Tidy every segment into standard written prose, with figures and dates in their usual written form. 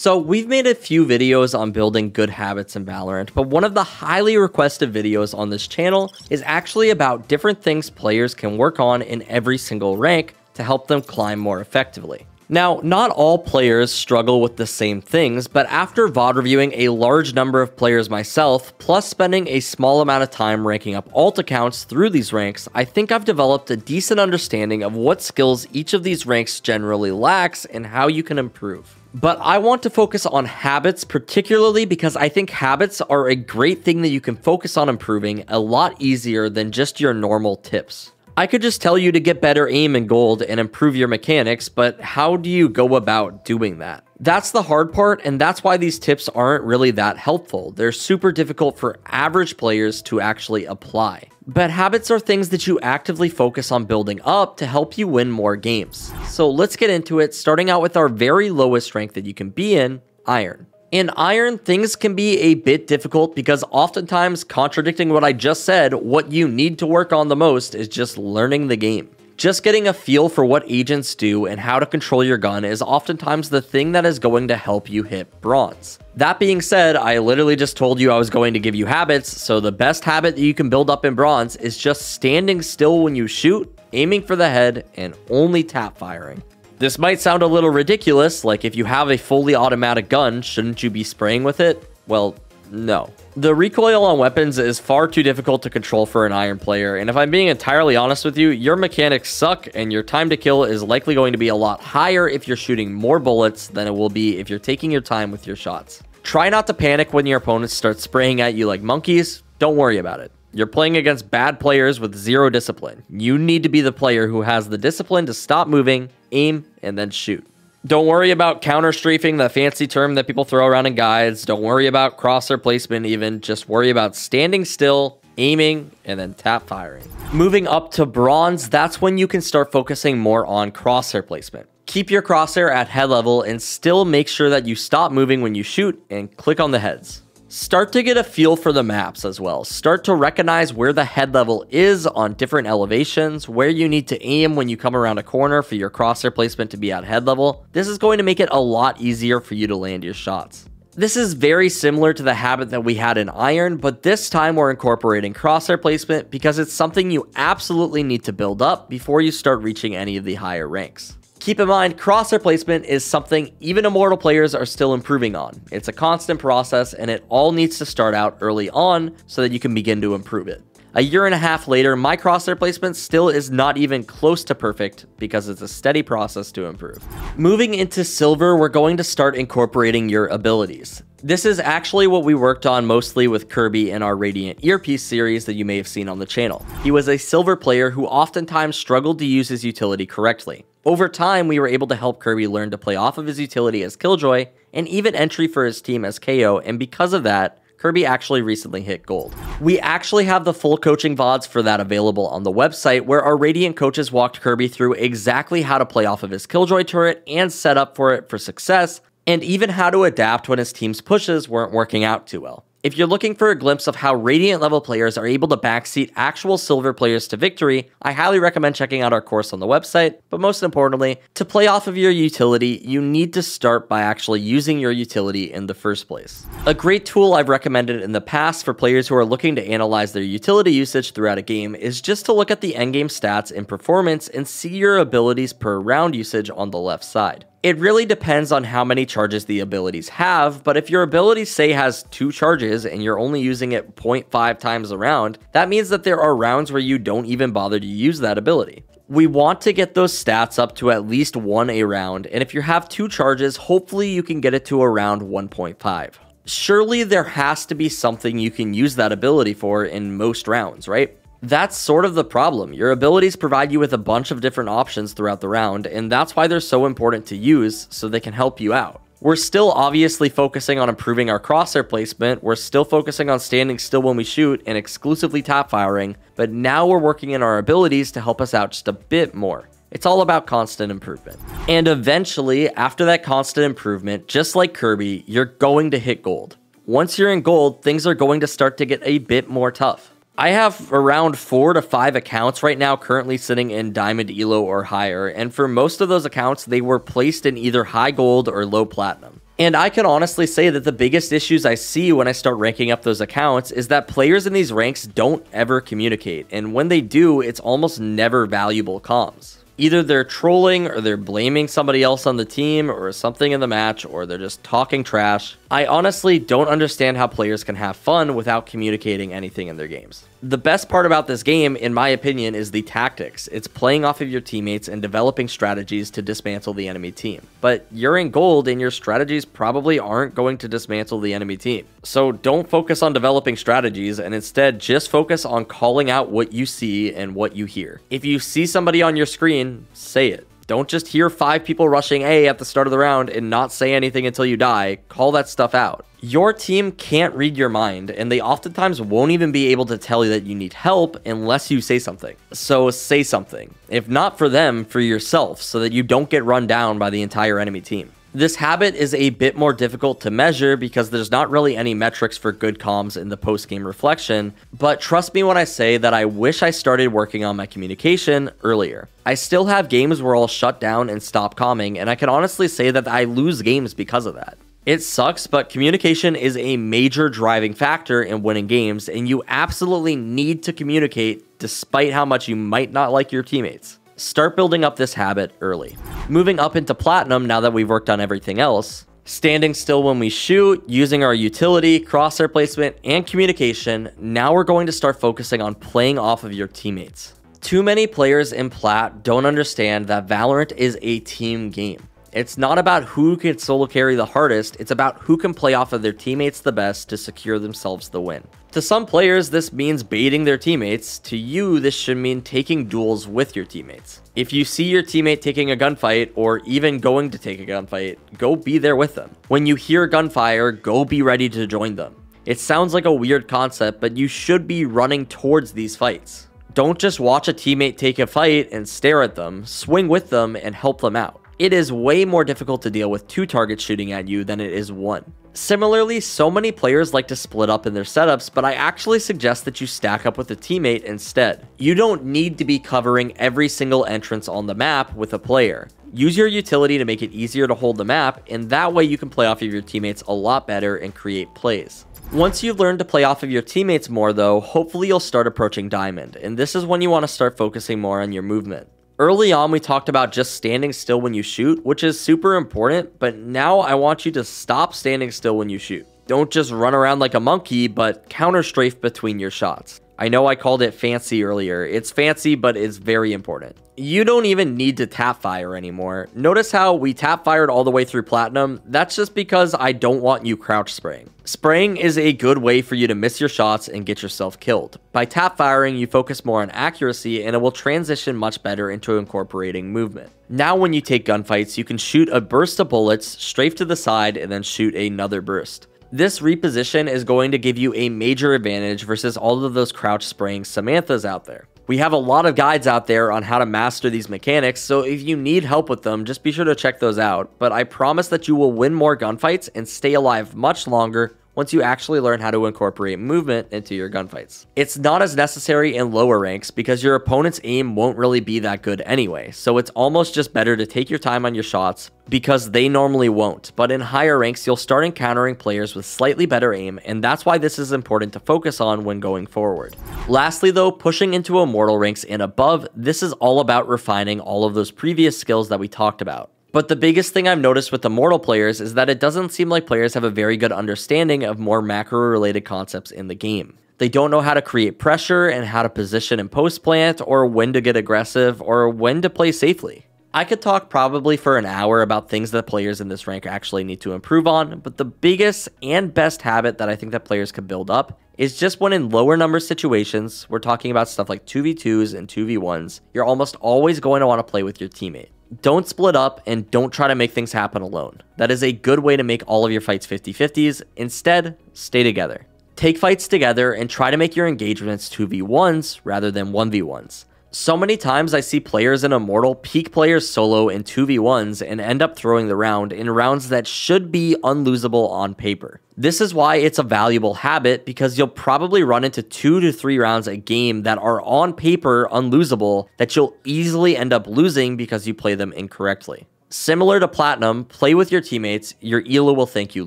So we've made a few videos on building good habits in Valorant, but one of the highly requested videos on this channel is actually about different things players can work on in every single rank to help them climb more effectively. Now, not all players struggle with the same things, but after VOD reviewing a large number of players myself, plus spending a small amount of time ranking up alt accounts through these ranks, I think I've developed a decent understanding of what skills each of these ranks generally lacks and how you can improve. But I want to focus on habits particularly because I think habits are a great thing that you can focus on improving a lot easier than just your normal tips. I could just tell you to get better aim in gold and improve your mechanics, but how do you go about doing that? That's the hard part, and that's why these tips aren't really that helpful. They're super difficult for average players to actually apply. But habits are things that you actively focus on building up to help you win more games. So let's get into it, starting out with our very lowest rank that you can be in, Iron. In Iron, things can be a bit difficult because oftentimes, contradicting what I just said, what you need to work on the most is just learning the game. Just getting a feel for what agents do and how to control your gun is oftentimes the thing that is going to help you hit bronze. That being said, I literally just told you I was going to give you habits, so the best habit that you can build up in bronze is just standing still when you shoot, aiming for the head, and only tap firing. This might sound a little ridiculous, like if you have a fully automatic gun, shouldn't you be spraying with it? Well, no. The recoil on weapons is far too difficult to control for an Iron player, and if I'm being entirely honest with you, your mechanics suck and your time to kill is likely going to be a lot higher if you're shooting more bullets than it will be if you're taking your time with your shots. Try not to panic when your opponents start spraying at you like monkeys. Don't worry about it. You're playing against bad players with zero discipline. You need to be the player who has the discipline to stop moving, aim, and then shoot. Don't worry about counter strafing, the fancy term that people throw around in guides. Don't worry about crosshair placement even. Just worry about standing still, aiming, and then tap firing. Moving up to bronze, that's when you can start focusing more on crosshair placement. Keep your crosshair at head level and still make sure that you stop moving when you shoot and click on the heads. Start to get a feel for the maps as well. Start to recognize where the head level is on different elevations, where you need to aim when you come around a corner for your crosshair placement to be at head level. This is going to make it a lot easier for you to land your shots. This is very similar to the habit that we had in Iron, but this time we're incorporating crosshair placement because it's something you absolutely need to build up before you start reaching any of the higher ranks. Keep in mind, crosshair placement is something even Immortal players are still improving on. It's a constant process and it all needs to start out early on so that you can begin to improve it. A year and a half later, my crosshair placement still is not even close to perfect because it's a steady process to improve. Moving into Silver, we're going to start incorporating your abilities. This is actually what we worked on mostly with Kirby in our Radiant Earpiece series that you may have seen on the channel. He was a Silver player who oftentimes struggled to use his utility correctly. Over time, we were able to help Kirby learn to play off of his utility as Killjoy, and even entry for his team as KO, and because of that, Kirby actually recently hit gold. We actually have the full coaching VODs for that available on the website, where our Radiant coaches walked Kirby through exactly how to play off of his Killjoy turret and set up for it for success, and even how to adapt when his team's pushes weren't working out too well. If you're looking for a glimpse of how Radiant level players are able to backseat actual Silver players to victory, I highly recommend checking out our course on the website, but most importantly, to play off of your utility, you need to start by actually using your utility in the first place. A great tool I've recommended in the past for players who are looking to analyze their utility usage throughout a game is just to look at the endgame stats and performance and see your abilities per round usage on the left side. It really depends on how many charges the abilities have, but if your ability say has 2 charges and you're only using it 0.5 times a round, that means that there are rounds where you don't even bother to use that ability. We want to get those stats up to at least 1 a round, and if you have 2 charges, hopefully you can get it to around 1.5. Surely there has to be something you can use that ability for in most rounds, right? That's sort of the problem. Your abilities provide you with a bunch of different options throughout the round, and that's why they're so important to use, so they can help you out. We're still obviously focusing on improving our crosshair placement, we're still focusing on standing still when we shoot and exclusively tap firing, but now we're working in our abilities to help us out just a bit more. It's all about constant improvement. And eventually, after that constant improvement, just like Kirby, you're going to hit gold. Once you're in gold, things are going to start to get a bit more tough. I have around 4 to 5 accounts right now currently sitting in Diamond Elo or higher, and for most of those accounts, they were placed in either high gold or low platinum. And I can honestly say that the biggest issues I see when I start ranking up those accounts is that players in these ranks don't ever communicate, and when they do, it's almost never valuable comms. Either they're trolling, or they're blaming somebody else on the team, or something in the match, or they're just talking trash. I honestly don't understand how players can have fun without communicating anything in their games. The best part about this game, in my opinion, is the tactics. It's playing off of your teammates and developing strategies to dismantle the enemy team. But you're in gold, and your strategies probably aren't going to dismantle the enemy team. So don't focus on developing strategies, and instead just focus on calling out what you see and what you hear. If you see somebody on your screen, say it. Don't just hear 5 people rushing A at the start of the round and not say anything until you die. Call that stuff out. Your team can't read your mind, and they oftentimes won't even be able to tell you that you need help unless you say something. So say something. If not for them, for yourself, so that you don't get run down by the entire enemy team. This habit is a bit more difficult to measure because there's not really any metrics for good comms in the post-game reflection, but trust me when I say that I wish I started working on my communication earlier. I still have games where I'll shut down and stop calming, and I can honestly say that I lose games because of that. It sucks, but communication is a major driving factor in winning games, and you absolutely need to communicate despite how much you might not like your teammates. Start building up this habit early. Moving up into Platinum now that we've worked on everything else, standing still when we shoot, using our utility, crosshair placement, and communication, now we're going to start focusing on playing off of your teammates. Too many players in Plat don't understand that Valorant is a team game. It's not about who can solo carry the hardest, it's about who can play off of their teammates the best to secure themselves the win. To some players, this means baiting their teammates. To you, this should mean taking duels with your teammates. If you see your teammate taking a gunfight, or even going to take a gunfight, go be there with them. When you hear gunfire, go be ready to join them. It sounds like a weird concept, but you should be running towards these fights. Don't just watch a teammate take a fight and stare at them, swing with them and help them out. It is way more difficult to deal with 2 targets shooting at you than it is 1. Similarly, so many players like to split up in their setups, but I actually suggest that you stack up with a teammate instead. You don't need to be covering every single entrance on the map with a player. Use your utility to make it easier to hold the map, and that way you can play off of your teammates a lot better and create plays. Once you've learned to play off of your teammates more though, hopefully you'll start approaching Diamond, and this is when you want to start focusing more on your movement. Early on, we talked about just standing still when you shoot, which is super important, but now I want you to stop standing still when you shoot. Don't just run around like a monkey, but counter strafe between your shots. I know I called it fancy earlier. It's fancy, but it's very important. You don't even need to tap fire anymore. Notice how we tap fired all the way through Platinum? That's just because I don't want you crouch spraying. Spraying is a good way for you to miss your shots and get yourself killed. By tap firing, you focus more on accuracy and it will transition much better into incorporating movement. Now when you take gunfights, you can shoot a burst of bullets, strafe to the side, and then shoot another burst. This reposition is going to give you a major advantage versus all of those crouch spraying Samanthas out there. We have a lot of guides out there on how to master these mechanics, so if you need help with them, just be sure to check those out. But I promise that you will win more gunfights and stay alive much longer once you actually learn how to incorporate movement into your gunfights. It's not as necessary in lower ranks because your opponent's aim won't really be that good anyway, so it's almost just better to take your time on your shots because they normally won't. But in higher ranks, you'll start encountering players with slightly better aim, and that's why this is important to focus on when going forward. Lastly though, pushing into Immortal ranks and above, this is all about refining all of those previous skills that we talked about. But the biggest thing I've noticed with Immortal players is that it doesn't seem like players have a very good understanding of more macro-related concepts in the game. They don't know how to create pressure and how to position and post-plant, or when to get aggressive, or when to play safely. I could talk probably for an hour about things that players in this rank actually need to improve on, but the biggest and best habit that I think that players can build up is just when in lower number situations, we're talking about stuff like 2v2s and 2v1s, you're almost always going to want to play with your teammate. Don't split up and don't try to make things happen alone. That is a good way to make all of your fights 50-50s. Instead, stay together. Take fights together and try to make your engagements 2v1s rather than 1v1s. So many times I see players in Immortal peak players solo in 2v1s and end up throwing the round in rounds that should be unlosable on paper. This is why it's a valuable habit, because you'll probably run into 2 to 3 rounds a game that are on paper unlosable that you'll easily end up losing because you play them incorrectly. Similar to Platinum, play with your teammates, your Elo will thank you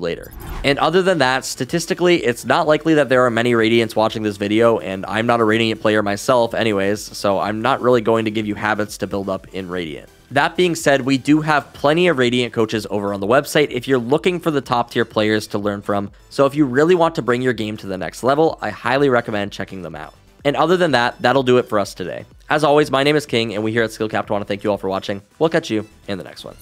later. And other than that, statistically, it's not likely that there are many Radiants watching this video, and I'm not a Radiant player myself anyways, so I'm not really going to give you habits to build up in Radiant. That being said, we do have plenty of Radiant coaches over on the website if you're looking for the top tier players to learn from, so if you really want to bring your game to the next level, I highly recommend checking them out. And other than that, that'll do it for us today. As always, my name is King, and we here at SkillCapped want to thank you all for watching. We'll catch you in the next one.